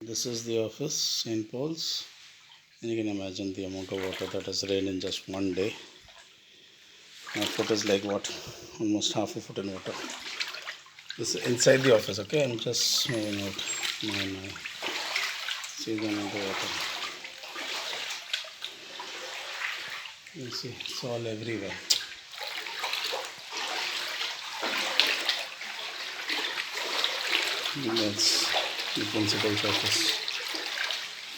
This is the office, St. Paul's. And you can imagine the amount of water that has rained in just one day. My foot is like what? Almost half a foot in water. This is inside the office, okay? I'm just moving out. My. See the amount of water. You see, it's all everywhere. That's the principal's office.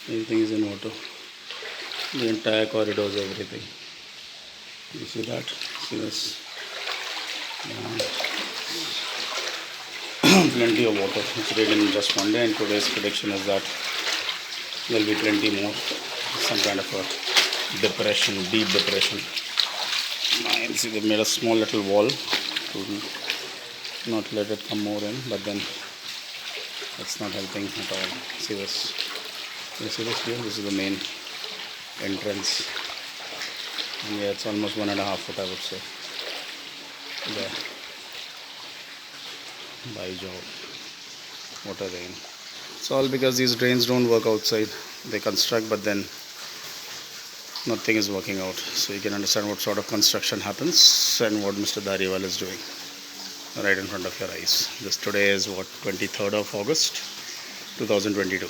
Everything is in water. The entire corridors, everything. You see that? See this? Plenty of water. It's rained in just one day, and today's prediction is that there will be plenty more. Some kind of a depression, deep depression. And see, they made a small little wall to not let it come more in, but then that's not helping at all. See this? You see this here? This is the main entrance. And yeah, it's almost 1.5 foot, I would say. There. By job. What a rain. It's all because these drains don't work outside. They construct, but then nothing is working out. So you can understand what sort of construction happens and what Mr. Dariwal is doing right in front of your eyes. This today is what, 23rd of August 2022.